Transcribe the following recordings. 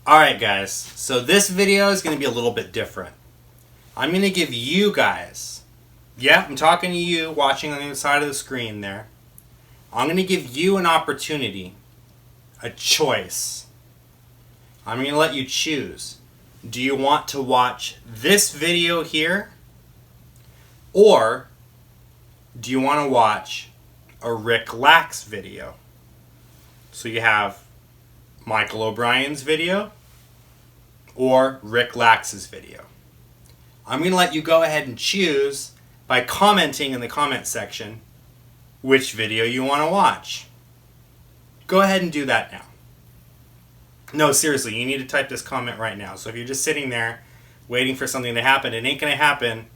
Alright guys, so this video is going to be a little bit different. I'm going to give you guys, I'm talking to you watching on the other side of the screen there. I'm going to give you an opportunity, a choice. I'm going to let you choose. Do you want to watch this video here? Or do you want to watch a Rick Lax video? So you have Michael O'Brien's video or Rick Lax's video. I'm going to let you go ahead and choose by commenting in the comment section which video you want to watch. Go ahead and do that now. No, seriously, you need to type this comment right now. So if you're just sitting there waiting for something to happen, it ain't going to happen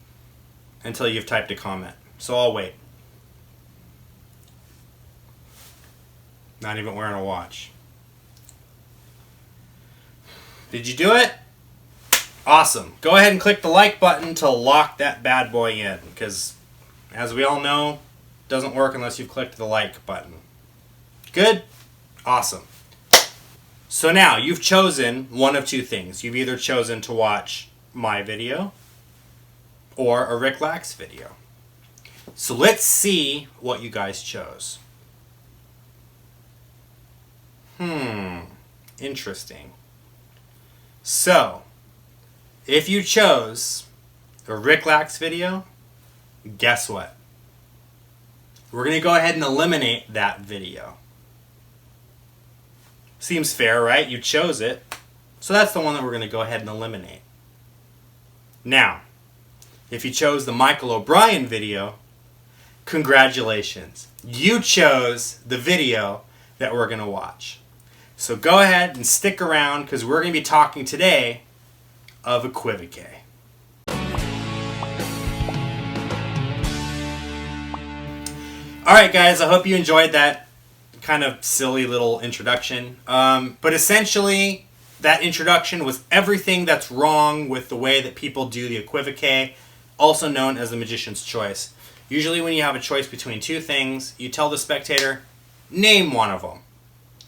until you've typed a comment. So I'll wait. Not even wearing a watch. Did you do it? Awesome. Go ahead and click the like button to lock that bad boy in, because as we all know, it doesn't work unless you've clicked the like button. Good? Awesome. So now you've chosen one of two things. You've either chosen to watch my video or a Rick Lax video. So let's see what you guys chose. Interesting. So, if you chose a Rick Lax video, guess what? We're going to go ahead and eliminate that video. Seems fair, right? You chose it. So that's the one that we're going to go ahead and eliminate. Now, if you chose the Michael O'Brien video, congratulations. You chose the video that we're going to watch. So go ahead and stick around, because we're going to be talking today of Equivo-QUE. Alright guys, I hope you enjoyed that kind of silly little introduction. But essentially, that introduction was everything that's wrong with the way that people do the Equivo-QUE, also known as the magician's choice. Usually when you have a choice between two things, you tell the spectator, name one of them.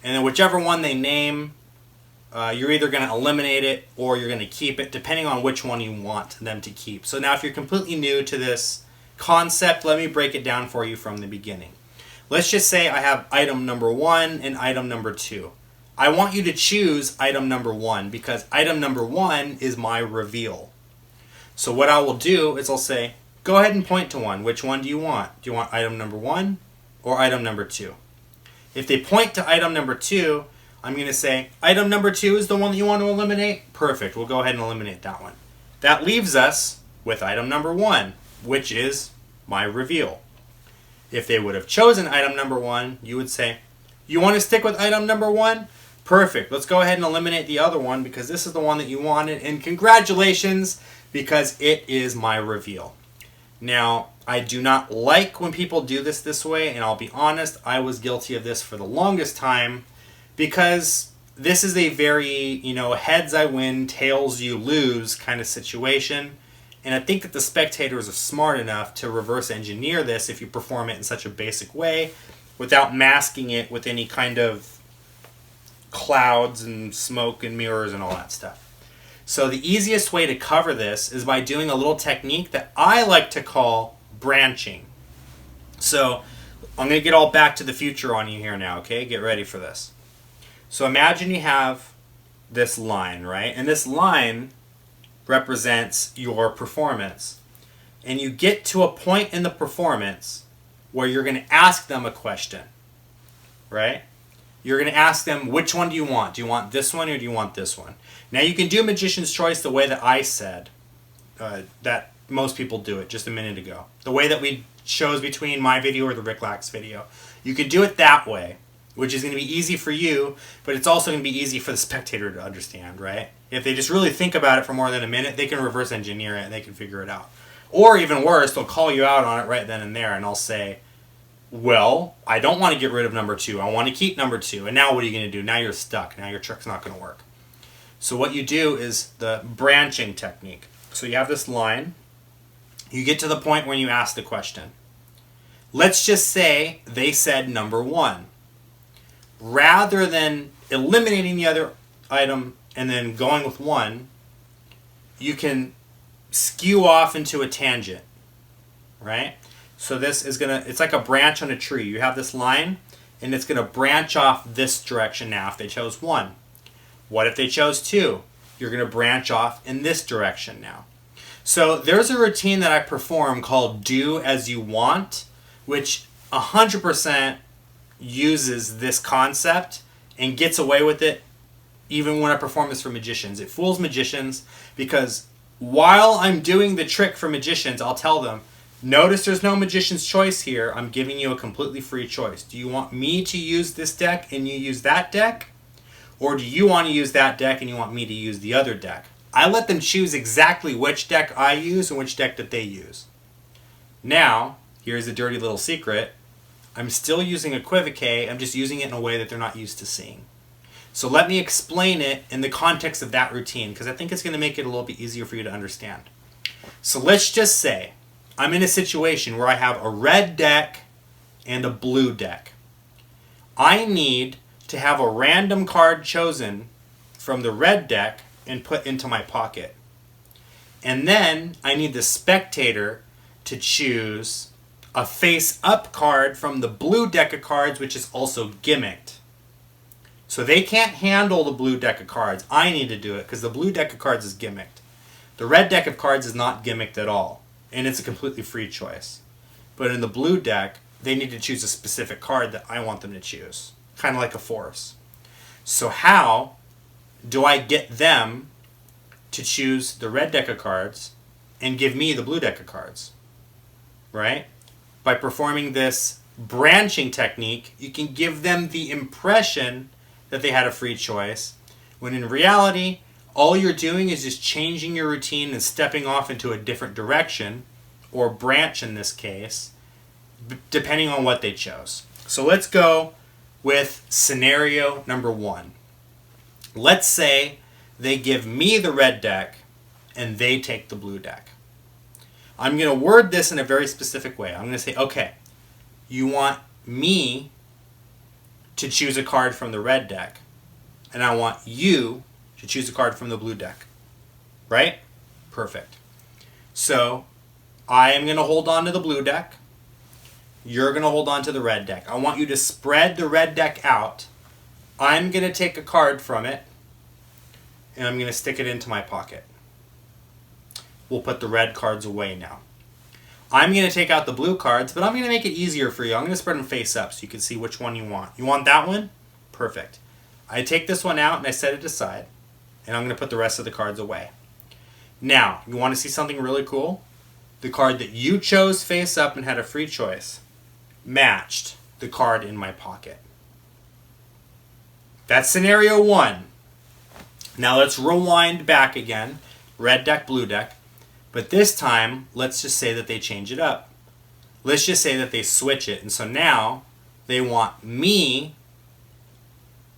And then whichever one they name, you're either going to eliminate it or you're going to keep it, depending on which one you want them to keep. So now if you're completely new to this concept, let me break it down for you from the beginning. Let's just say I have item number 1 and item number 2. I want you to choose item number 1 because item number 1 is my reveal. So what I will do is I'll say, go ahead and point to one. Which one do you want? Do you want item number 1 or item number 2? If they point to item number 2, I'm going to say, item number 2 is the one that you want to eliminate? Perfect. We'll go ahead and eliminate that one. That leaves us with item number 1, which is my reveal. If they would have chosen item number 1, you would say, you want to stick with item number 1? Perfect. Let's go ahead and eliminate the other one because this is the one that you wanted. And congratulations, because it is my reveal. Now, I do not like when people do this way, and I'll be honest, I was guilty of this for the longest time because this is a very, heads I win, tails you lose kind of situation. And I think that the spectators are smart enough to reverse engineer this if you perform it in such a basic way without masking it with any kind of clouds and smoke and mirrors and all that stuff. So the easiest way to cover this is by doing a little technique that I like to call branching. So I'm going to get all back to the future on you here now, okay? Get ready for this. So imagine you have this line, right? And this line represents your performance. And you get to a point in the performance where you're going to ask them a question, right? You're going to ask them, which one do you want? Do you want this one or do you want this one? Now you can do magician's choice the way that I said, that most people do it just a minute ago. The way that we chose between my video or the Rick Lax video. You could do it that way, which is going to be easy for you, but it's also going to be easy for the spectator to understand, right? If they just really think about it for more than a minute, they can reverse engineer it and they can figure it out. Or even worse, they'll call you out on it right then and there, and I'll say, well, I don't want to get rid of number 2. I want to keep number 2. And now what are you going to do? Now you're stuck. Now your trick's not going to work. So what you do is the branching technique. So you have this line. You get to the point when you ask the question. Let's just say they said number 1. Rather than eliminating the other item and then going with one, you can skew off into a tangent, right? So this is it's like a branch on a tree. You have this line, and it's gonna branch off this direction now if they chose one. What if they chose two? You're gonna branch off in this direction now. So there's a routine that I perform called Do As You Want, which 100% uses this concept and gets away with it even when I perform this for magicians. It fools magicians because while I'm doing the trick for magicians, I'll tell them, notice there's no magician's choice here. I'm giving you a completely free choice. Do you want me to use this deck and you use that deck? Or do you want to use that deck and you want me to use the other deck? I let them choose exactly which deck I use and which deck that they use. Now, here's a dirty little secret. I'm still using Equivo-QUE. I'm just using it in a way that they're not used to seeing. So let me explain it in the context of that routine, because I think it's going to make it a little bit easier for you to understand. So let's just say I'm in a situation where I have a red deck and a blue deck. I need to have a random card chosen from the red deck and put into my pocket. And then I need the spectator to choose a face-up card from the blue deck of cards, which is also gimmicked. So they can't handle the blue deck of cards. I need to do it because the blue deck of cards is gimmicked. The red deck of cards is not gimmicked at all, and it's a completely free choice. But in the blue deck, they need to choose a specific card that I want them to choose, kind of like a force. So how do I get them to choose the red deck of cards and give me the blue deck of cards? Right? By performing this branching technique, you can give them the impression that they had a free choice, when in reality, all you're doing is just changing your routine and stepping off into a different direction, or branch in this case, depending on what they chose. So let's go with scenario number one. Let's say they give me the red deck and they take the blue deck. I'm going to word this in a very specific way. I'm going to say, okay, you want me to choose a card from the red deck, and I want you to choose a card from the blue deck. Right? Perfect. So I am going to hold on to the blue deck. You're going to hold on to the red deck. I want you to spread the red deck out. I'm going to take a card from it, and I'm going to stick it into my pocket. We'll put the red cards away now. I'm going to take out the blue cards, but I'm going to make it easier for you. I'm going to spread them face up so you can see which one you want. You want that one? Perfect. I take this one out and I set it aside, and I'm going to put the rest of the cards away. Now, you want to see something really cool? The card that you chose face up and had a free choice matched the card in my pocket. That's scenario one. Now let's rewind back again. Red deck, blue deck. But this time, let's just say that they change it up. Let's just say that they switch it. And so now they want me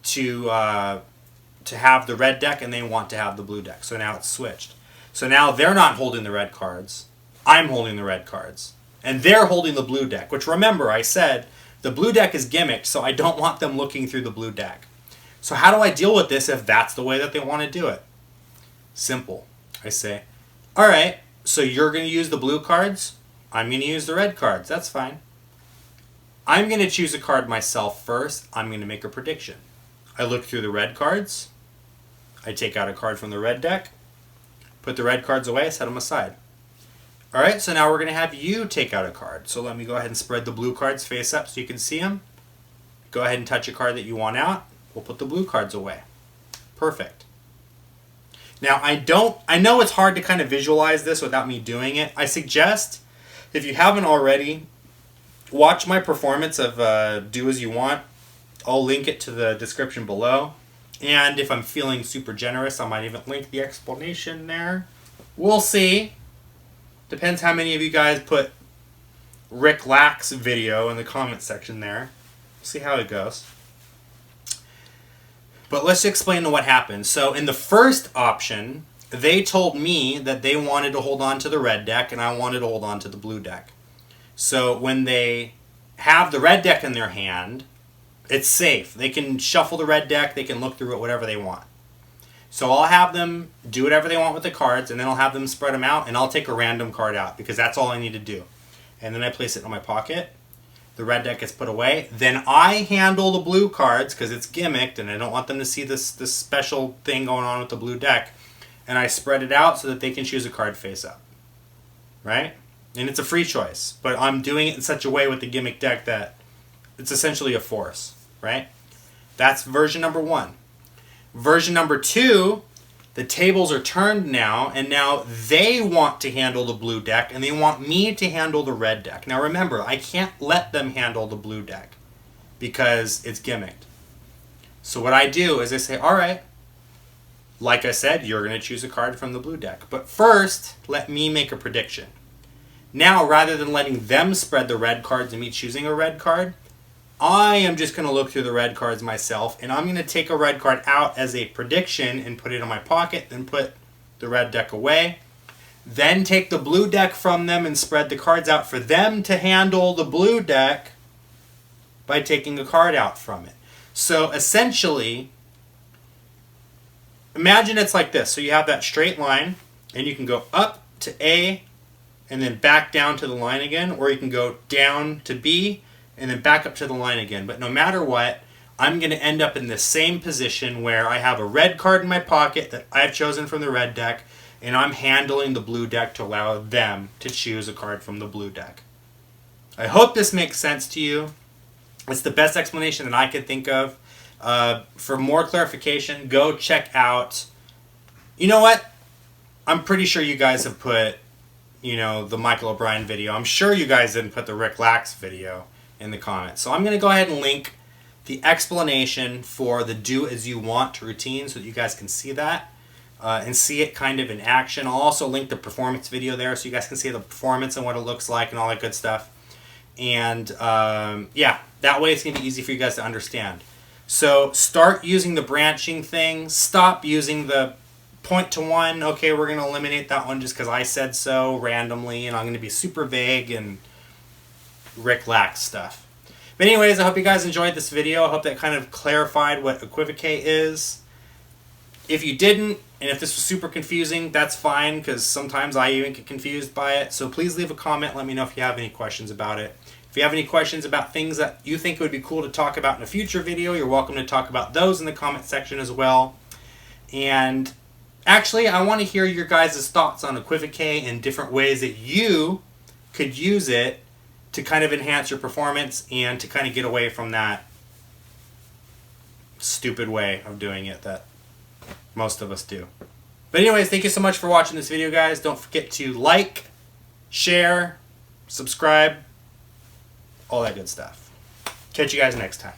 to have the red deck and they want to have the blue deck. So now it's switched. So now they're not holding the red cards. I'm holding the red cards. And they're holding the blue deck, which remember I said the blue deck is gimmicked, so I don't want them looking through the blue deck. So how do I deal with this if that's the way that they want to do it? Simple. I say, all right, so you're going to use the blue cards. I'm going to use the red cards. That's fine. I'm going to choose a card myself first. I'm going to make a prediction. I look through the red cards. I take out a card from the red deck. Put the red cards away. Set them aside. All right, so now we're going to have you take out a card. So let me go ahead and spread the blue cards face up so you can see them. Go ahead and touch a card that you want out. We'll put the blue cards away. Perfect. Now, I know it's hard to kind of visualize this without me doing it. I suggest, if you haven't already, watch my performance of Do As You Want. I'll link it to the description below. And if I'm feeling super generous, I might even link the explanation there. We'll see. Depends how many of you guys put Rick Lack's video in the comment section there. We'll see how it goes. But let's explain what happened. So in the first option, they told me that they wanted to hold on to the red deck and I wanted to hold on to the blue deck. So when they have the red deck in their hand, it's safe. They can shuffle the red deck, they can look through it, whatever they want. So I'll have them do whatever they want with the cards, and then I'll have them spread them out, and I'll take a random card out because that's all I need to do. And then I place it in my pocket. The red deck gets put away. Then I handle the blue cards because it's gimmicked, and I don't want them to see this special thing going on with the blue deck. And I spread it out so that they can choose a card face up. Right? And it's a free choice, but I'm doing it in such a way with the gimmick deck that it's essentially a force. Right? That's version number 1. Version number 2, the tables are turned now, and now they want to handle the blue deck, and they want me to handle the red deck. Now remember, I can't let them handle the blue deck because it's gimmicked. So what I do is I say, all right, like I said, you're going to choose a card from the blue deck. But first, let me make a prediction. Now, rather than letting them spread the red cards and me choosing a red card, I am just going to look through the red cards myself, and I'm going to take a red card out as a prediction and put it in my pocket, then put the red deck away. Then take the blue deck from them and spread the cards out for them to handle the blue deck by taking a card out from it. So essentially, imagine it's like this. So you have that straight line, and you can go up to A and then back down to the line again, or you can go down to B and then back up to the line again. But no matter what, I'm going to end up in the same position where I have a red card in my pocket that I've chosen from the red deck, and I'm handling the blue deck to allow them to choose a card from the blue deck. I hope this makes sense to you. It's the best explanation that I could think of. For more clarification, go check out... You know what? I'm pretty sure you guys have put, the Michael O'Brien video. I'm sure you guys didn't put the Rick Lax video in the comments. So I'm going to go ahead and link the explanation for the do as you want routine so that you guys can see that and see it kind of in action. I'll also link the performance video there so you guys can see the performance and what it looks like and all that good stuff. And yeah, that way it's going to be easy for you guys to understand. So start using the branching thing. Stop using the point to one. Okay, we're going to eliminate that one just because I said so randomly, and I'm going to be super vague and Rick Lax stuff. But anyways, I hope you guys enjoyed this video. I hope that kind of clarified what Equivo-QUE is. If you didn't, and if this was super confusing, that's fine, because sometimes I even get confused by it. So please leave a comment. Let me know if you have any questions about it. If you have any questions about things that you think would be cool to talk about in a future video, you're welcome to talk about those in the comment section as well. And actually, I want to hear your guys' thoughts on Equivo-QUE and different ways that you could use it to kind of enhance your performance and to kind of get away from that stupid way of doing it that most of us do. But anyways, thank you so much for watching this video, guys. Don't forget to like, share, subscribe, all that good stuff. Catch you guys next time.